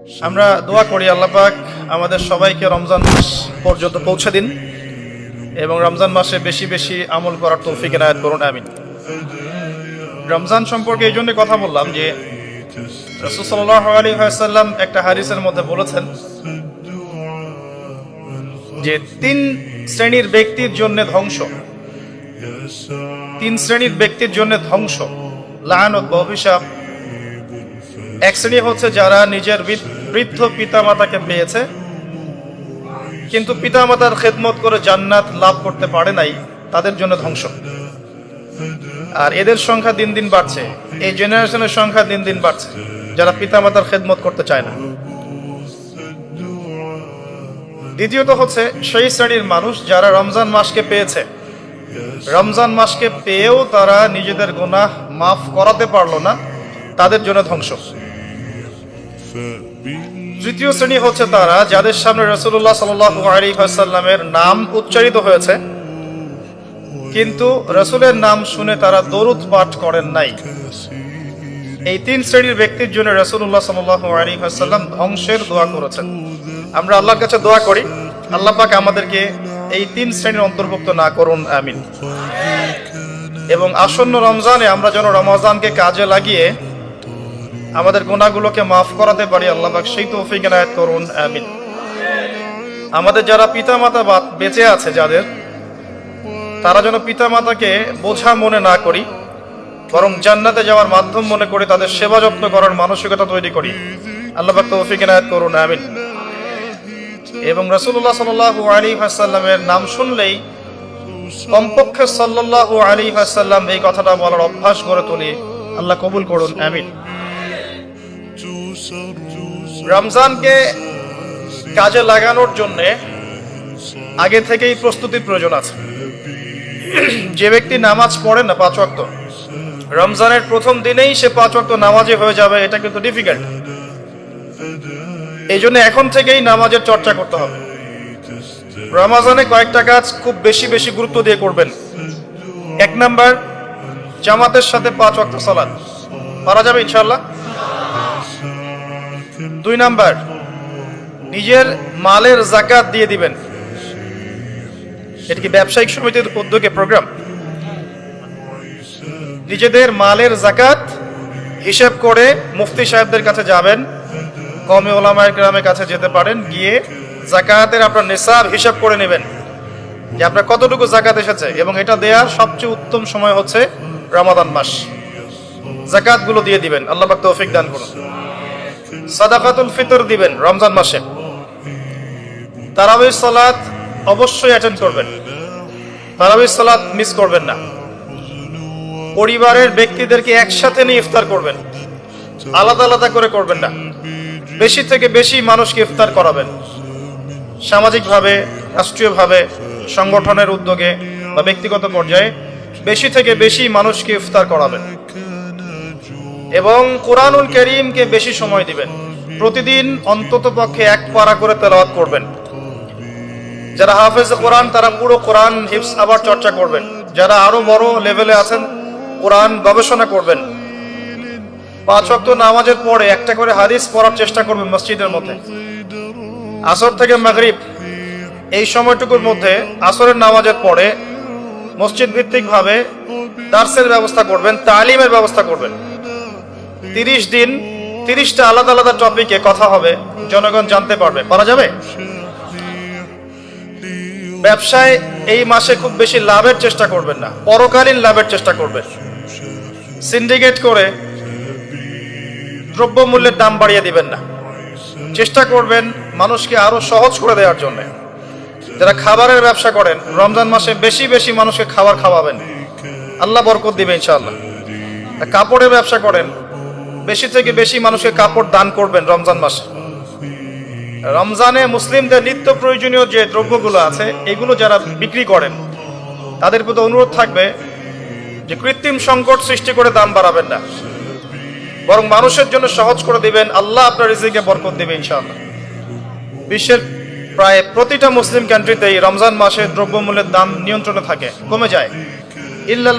আমরা দোয়া করি আল্লাহ পাক আমাদের সবাইকে রমজান মাস পর্যন্ত পৌঁছে দিন এবং রমজান মাসে বেশি বেশি আমল করার তৌফিক এনায়েত করুন, আমিন। রমজান সম্পর্কে এই জন্য কথা বললাম যে রাসূল সাল্লাল্লাহু আলাইহি ওয়াসাল্লাম একটা হাদিসের মধ্যে বলেছেন যে তিন শ্রেণীর ব্যক্তির জন্য ধ্বংস, তিন শ্রেণীর ব্যক্তির জন্য ধ্বংস, লাআনত বা অভিশাপ। এক শ্রেণী হচ্ছে যারা নিজের বৃদ্ধ পিতামাতাকে পেয়েছে কিন্তু পিতামাতার খেদমত করে জান্নাত লাভ করতে পারে নাই, তাদের জন্য ধ্বংস। আর এদের সংখ্যা দিন দিন বাড়ছে, এই জেনারেশনের সংখ্যা দিন দিন বাড়ছে যারা পিতামাতার খেদমত করতে চায় না। দ্বিতীয়ত হচ্ছে সেই শ্রেণীর মানুষ যারা রমজান মাসকে পেয়েছে, রমজান মাসকে পেয়েও তারা নিজেদের গুনাহ মাফ করাতে পারলো না, তাদের জন্য ধ্বংস। তৃতীয় শ্রেণী হচ্ছে তারা যাদের সামনে রাসূলুল্লাহ সাল্লাল্লাহু আলাইহি ওয়াসাল্লামের নাম উচ্চারিত হয়েছে কিন্তু রাসূলের নাম শুনে তারা দরুদ পাঠ করেন নাই। এই তিন শ্রেণীর ব্যক্তির জন্য রাসূলুল্লাহ সাল্লাল্লাহু আলাইহি ওয়াসাল্লাম ধ্বংসের দোয়া করেছেন। আমরা আল্লাহর কাছে দোয়া করি আল্লাহ পাক আমাদেরকে এই তিন শ্রেণীর অন্তর্ভুক্ত না করুন, আমিন। এবং আসন্ন রমজানে আমরা যেন রমজানকে কাজে লাগিয়ে আমাদের গুনাহগুলোকে মাফ করাতে পারি, আল্লাহ পাক সেই তৌফিক এনায়েত করুন, আমিন। আমাদের যারা পিতামাতা বেঁচে আছে যাদের, তারা যেন পিতামাতাকে বোঝা মনে না করি, বরং জান্নাতে যাওয়ার মাধ্যম মনে করে তাদের সেবা যত্ন করার মানসিকতা তৈরি করি, আল্লাহ পাক তৌফিক এনায়েত করুন, আমিন। এবং রাসূলুল্লাহ সাল্লাল্লাহু আলাইহি ওয়াসাল্লামের নাম শুনলেই কমপক্ষে সাল্লাল্লাহু আলাইহি ওয়াসাল্লাম এই কথাটা বলার অভ্যাস গড়ে তুলি, আল্লাহ কবুল করুন, আমিন। রমজানকে কাজে লাগানোর জন্য আগে থেকেই প্রস্তুতির প্রয়োজন আছে। যে ব্যক্তি নামাজ পড়ে না 5 ওয়াক্ত, রমজানের প্রথম দিনেই সে 5 ওয়াক্ত নামাজি হয়ে যাবে, এটা কিন্তু ডিফিকাল্ট। এই জন্য এখন থেকেই নামাজের চর্চা করতে হবে। রমজানে কয়েকটা কাজ খুব বেশি বেশি গুরুত্ব দিয়ে করবেন। 1 নাম্বার, জামাতের সাথে 5 ওয়াক্ত সালাত পারা যাবে ইনশাআল্লাহ। 2 নাম্বার, নিজের মালের যাকাত দিয়ে দিবেন। এটা কি ব্যবসায়িক সমিতির উদ্যোগে প্রোগ্রাম? নিজেদের মালের যাকাত হিসাব করে মুফতি সাহেবদের কাছে যাবেন, কওমি উলামায়ে কেরামের কাছে যেতে পারেন, গিয়ে যাকাতের আপনার নিসাব হিসাব করে নেবেন যে আপনার কতটুকু যাকাত এসেছে। এবং এটা দেওয়ার সবচেয়ে উত্তম সময় হচ্ছে রমাদান মাস। যাকাতগুলো দিয়ে দিবেন, আল্লাহ পাক তৌফিক দান করুন। সাদাকাতুল ফিতর দিবেন রমজান মাসে। তারাবির সালাত অবশ্যই অ্যাটেন্ড করবেন, তারাবির সালাত মিস করবেন না। পরিবারের ব্যক্তিদেরকে একসাথে নিয়ে ইফতার করবেন, আলাদা আলাদা করে করবেন না। বেশি থেকে বেশি মানুষকে ইফতার করাবেন, সামাজিকভাবে, রাষ্ট্রীয়ভাবে, সংগঠনের উদ্যোগে বা ব্যক্তিগত পর্যায়ে বেশি থেকে বেশি মানুষকে ইফতার করাবেন। এবং কোরআনুল কারীমকে বেশি সময় দিবেন। প্রতিদিন অন্তত পক্ষে 1 পারা করে তেলাওয়াত করবেন। যারা হাফেজ কোরআন তারা পুরো কোরআন হিফজ আবার চর্চা করবেন। যারা আরো বড় লেভেলে আছেন কোরআন গবেষণা করবেন। 5 ওয়াক্ত নামাজের পরে একটা করে হাদিস পড়ার চেষ্টা করবেন মসজিদের মধ্যে। আসর থেকে মাগরিব এই সময়টুকুর মধ্যে আসরের নামাজের পরে মসজিদ ভিত্তিক ভাবে দার্সের ব্যবস্থা করবেন, তালিমের ব্যবস্থা করবেন। 30 দিন 30টা আলাদা আলাদা টপিকে কথা হবে, জনগণ জানতে পারবে। পারা যাবে? ব্যবসায় এই মাসে খুব বেশি লাভের চেষ্টা করবেন না, পরকালীন লাভের চেষ্টা করবেন। সিন্ডিকেট করে দ্রব্যমূল্যের দাম বাড়িয়ে দিবেন না। চেষ্টা করবেন মানুষকে আরো সহজ করে দেওয়ার জন্য। যারা খাবারের ব্যবসা করেন রমজান মাসে বেশি বেশি মানুষকে খাবার খাওয়াবেন, আল্লাহ বরকত দিবে ইনশাআল্লাহ। কাপড়ের ব্যবসা করেন, বেশি থেকে বেশি মানুষকে কাপড় দান করবেন রমজান মাসে। রমজানে মুসলিমদের নিত্য প্রয়োজনীয় যে দ্রব্যগুলো আছে এগুলো যারা বিক্রি করেন তাদের প্রতি অনুরোধ থাকবে যে কৃত্রিম সংকট সৃষ্টি করে দাম বাড়াবেন না, বরং মানুষের জন্য সহজ করে দিবেন। আল্লাহ আপনার রিজিকে বরকত দিবে ইনশাআল্লাহ। বিশ্বের প্রায় প্রতিটা মুসলিম কান্ট্রিতেই রমজান মাসে দ্রব্যমূল্যের দাম নিয়ন্ত্রণে থাকে, কমে যায়, ইল্লাল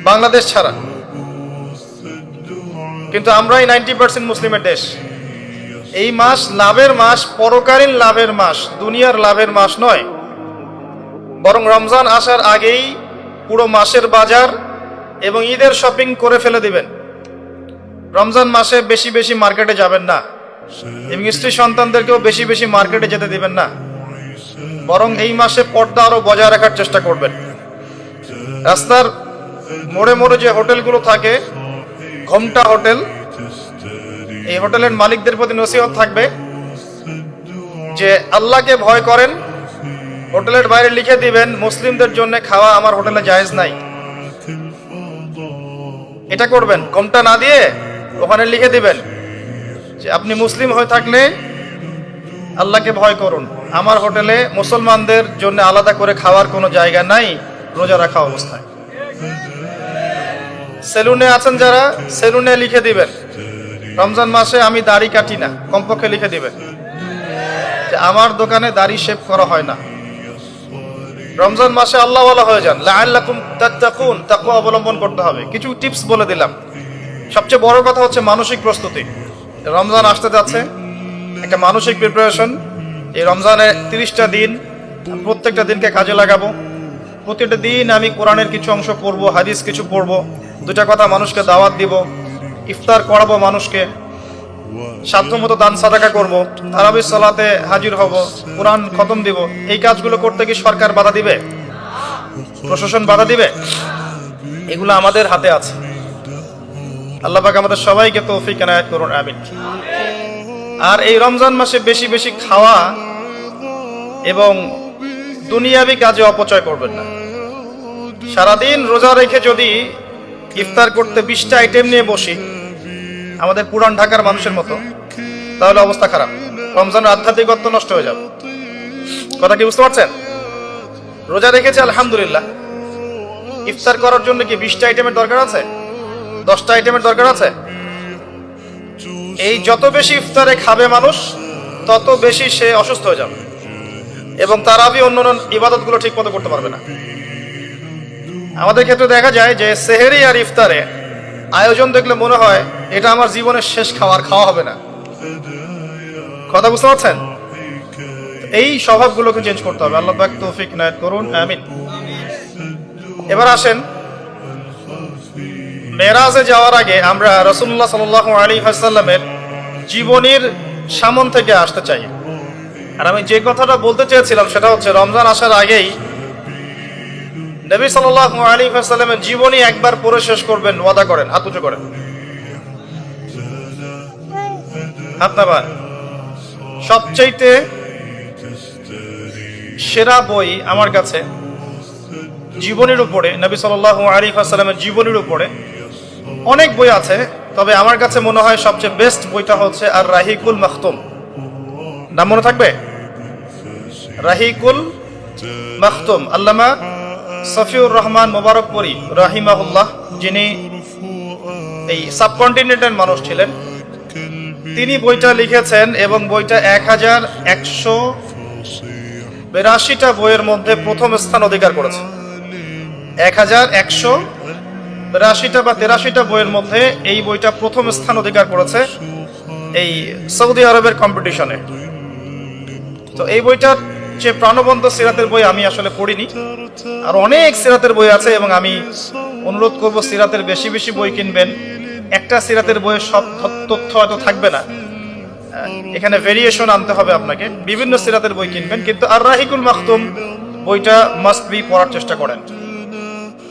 বাংলাদেশ ছাড়া। কিন্তু আমরাই 90% মুসলিমের দেশ। এই মাস লাভের মাস, পরকালীন লাভের মাস, দুনিয়ার লাভের মাস নয়। বরং রমজান আসার আগেই পুরো মাসের বাজার এবং ঈদের শপিং করে ফেলে দিবেন। রমজান মাসে বেশি বেশি মার্কেটে যাবেন না এবং স্ত্রী সন্তানদেরকেও বেশি বেশি মার্কেটে যেতে দিবেন না। বরং এই মাসে পর্দা আরো বজায় রাখার চেষ্টা করবেন। রাস্তার মোড়ে মোড়ে যে হোটেলগুলো থাকে, ঘোমটা হোটেল, এই হোটেলের মালিকদের প্রতি নসিহত থাকবে যে আল্লাহকে ভয় করেন। হোটেলের বাইরে লিখে দিবেন মুসলিমদের জন্য খাওয়া আমার হোটেলে জায়েজ নাই। এটা করবেন, ঘোমটা না দিয়ে ওখানে লিখে দিবেন যে আপনি মুসলিম হয়ে থাকলে আল্লাহকে ভয় করুন, আমার হোটেলে মুসলমানদের জন্য আলাদা করে খাওয়ার কোনো জায়গা নাই রোজা রাখা অবস্থায়। সেলুনে আছেন যারা, সেলুনে লিখে দিবেন রমজান মাসে আমি দাড়ি কাটি না, কমপক্ষে লিখে দিবেন যে আমার দোকানে দাড়ি শেভ করা হয় না। রমজান মাসে আল্লাহ ওয়ালা হয়ে যান, লাআল্লাকুম তাত্তাকুন, তাকওয়া অবলম্বন করতে হবে। কিছু টিপস বলে দিলাম। সবচেয়ে বড় কথা হচ্ছে মানসিক প্রস্তুতি। রমজান আসতে যাচ্ছে, একটা মানসিক প্রিপারেশন। এই রমজানের 30টা দিন, প্রত্যেকটা দিনকে কাজে লাগাবো। প্রতিটা দিন আমি কোরআনের কিছু অংশ পড়বো, হাদিস কিছু পড়বো, দুটা কথা মানুষকে দাওয়াত দিব, ইফতার করাবো মানুষকে, সাধ্যমতো দান সাদাকা করব, তারাবির সালাতে হাজির হব, কোরআন খতম দিব। এই কাজগুলো করতে কি সরকার বাধা দিবে? প্রশাসন বাধা দিবে? এগুলো আমাদের হাতে আছে। আল্লাহ পাক আমাদের সবাইকে তৌফিক এনায়েত করুন, আমিন। আর এই রমজান মাসে বেশি বেশি খাওয়া এবং দুনিয়াবি কাজে অপচয় করবেন না। সারাদিন রোজা রেখে যদি ইফতার করতে 20টা আইটেম নিয়ে বসি আমাদের পুরান ঢাকার মানুষের মতো, তাহলে অবস্থা খারাপ। রমজানের আধ্যাত্মিকত্ব নষ্ট হয়ে যাবে। কথা কি বুঝতে পারছেন? রোজা রেখেছে আলহামদুলিল্লাহ, ইফতার করার জন্য কি 20টা আইটেমের দরকার আছে? 10টা আইটেমের দরকার আছে? এই যত বেশি ইফতারে খাবে মানুষ, তত বেশি সে অসুস্থ হয়ে যাবে এবং তারাবি অন্যান্য ইবাদতগুলো ঠিক মতো করতে পারবে না। আমাদের ক্ষেত্রে দেখা যায় যে সেহেরি আর ইফতারে আয়োজন দেখলে মনে হয় এটা আমার জীবনের শেষ খাওয়া হবে না। কথা বুঝতে পারছেন? এই স্বভাবগুলোকে চেঞ্জ করতে হবে। আল্লাহ পাক তৌফিক এনায়েত করুন, আমিন। এবার আসেন, মেরাজে যাওয়ার আগে আমরা রাসূলুল্লাহ সাল্লাল্লাহু আলাইহি ওয়াসাল্লামের জীবনীর সামন থেকে আসতে চাই। আর আমি যে কথাটা বলতে চেয়েছিলাম সেটা হচ্ছে রমজান আসার আগেই নবী সাল্লাল্লাহু আলাইহি ওয়াসাল্লামের জীবনী একবার পড়ে শেষ করবেন, ওয়াদা করেন। হাত উঁচু করেন, হাত নামান। সবচাইতে সেরা বই আমার কাছে জীবনীর উপরে, নবী সাল্লাল্লাহু আলাইহি ওয়াসাল্লামের জীবনীর উপরে অনেক বই আছে, তবে আমার কাছে মনে হয় সবচেয়ে বেস্ট বইটা হচ্ছে আর রাহিকুল মাখতুম। নাম মনে থাকবে? রাহিকুল মাখতুম, আল্লামা সফিউর রহমান মোবারকপুরী রাহিমাহুল্লাহ, যিনি এই সাবকন্টিনেন্টের মানুষ ছিলেন, তিনি বইটা লিখেছেন এবং বইটা 1182টা বইয়ের মধ্যে প্রথম স্থান অধিকার করেছে। 1182টা বা 83টা বইয়ের মধ্যে এই বইটা প্রথম স্থান অধিকার করেছে এই সৌদি আরবের কম্পিটিশনে। তো এই বইটার যে প্রাণবন্ত সিরাতের বই আমি আসলে পড়িনি, আর অনেক সিরাতের বই আছে এবং আমি অনুরোধ করব সিরাতের বেশি বেশি বই কিনবেন। একটা সিরাতের বইয়ের সব তথ্য হয়তো থাকবে না, এখানে ভেরিয়েশন আনতে হবে আপনাকে। বিভিন্ন সিরাতের বই কিনবেন, কিন্তু আর রাহিকুল মাখতুম বইটা মাস্ট বি পড়ার চেষ্টা করেন।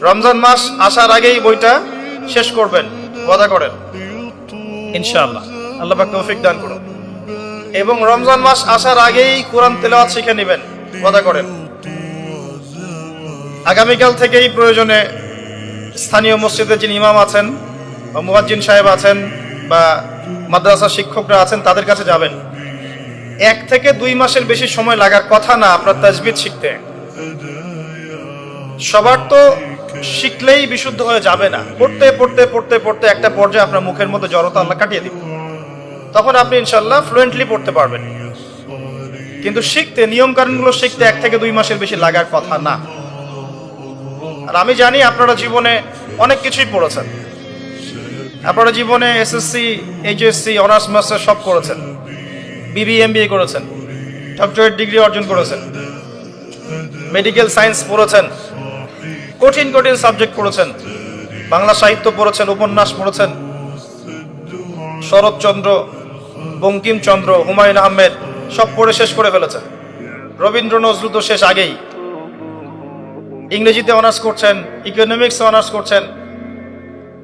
রমজান মাস আসার আগেই বইটা শেষ করবেন, ওয়াদা করেন ইনশাআল্লাহ। আল্লাহ পাক তৌফিক দান করুন। এবং রমজান মাস আসার আগেই কোরআন তেলাওয়াত শিখে নেবেন, ওয়াদা করেন। আগামীকাল থেকেই প্রয়োজনে স্থানীয় মসজিদে যিনি ইমাম আছেন বা মুয়াজ্জিন সাহেব আছেন বা মাদ্রাসা শিক্ষকরা আছেন, তাদের কাছে যাবেন। 1 থেকে 2 মাসের বেশি সময় লাগার কথা না আপনার তাজবিদ শিখতে। সবার তো শিখলেই বিশুদ্ধ হয়ে যাবে না। পড়তে পড়তে পড়তে পড়তে একটা পর্যায়ে আপনার মুখের মধ্যে জড়তা আল্লাহ কাটিয়ে দিবে, তখন আপনি ইনশাআল্লাহ ফ্লুয়েন্টলি পড়তে পারবেন। কিন্তু শিখতে, নিয়ম কানুনগুলো শিখতে 1 থেকে 2 মাসের বেশি লাগার কথা না। আর আমি জানি আপনারা জীবনে অনেক কিছুই পড়েছেন, আপনারা জীবনে এসএসসি, এইচএসসি, অনার্স মাস্টার সব করেছেন, বিবিএমবিএ করেছেন, ডক্টরেট ডিগ্রি অর্জন করেছেন, মেডিকেল সায়েন্স পড়েছেন, কঠিন কঠিন সাবজেক্ট পড়েছেন, বাংলা সাহিত্য পড়েছেন, উপন্যাস পড়েছেন, শরৎচন্দ্র, বঙ্কিমচন্দ্র, হুমায়ুন আহমেদ সব পড়ে শেষ করে ফেলেছেন। রবীন্দ্র নজরুল তো শেষ আগেই। ইংরেজিতে অনার্স করছেন, ইকোনমিক্স অনার্স করছেন,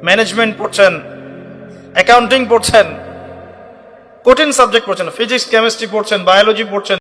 ম্যানেজমেন্ট পড়ছেন, অ্যাকাউন্টিং পড়ছেন, কঠিন সাবজেক্ট পড়ছেন, ফিজিক্স কেমিস্ট্রি পড়ছেন, বায়োলজি পড়ছেন।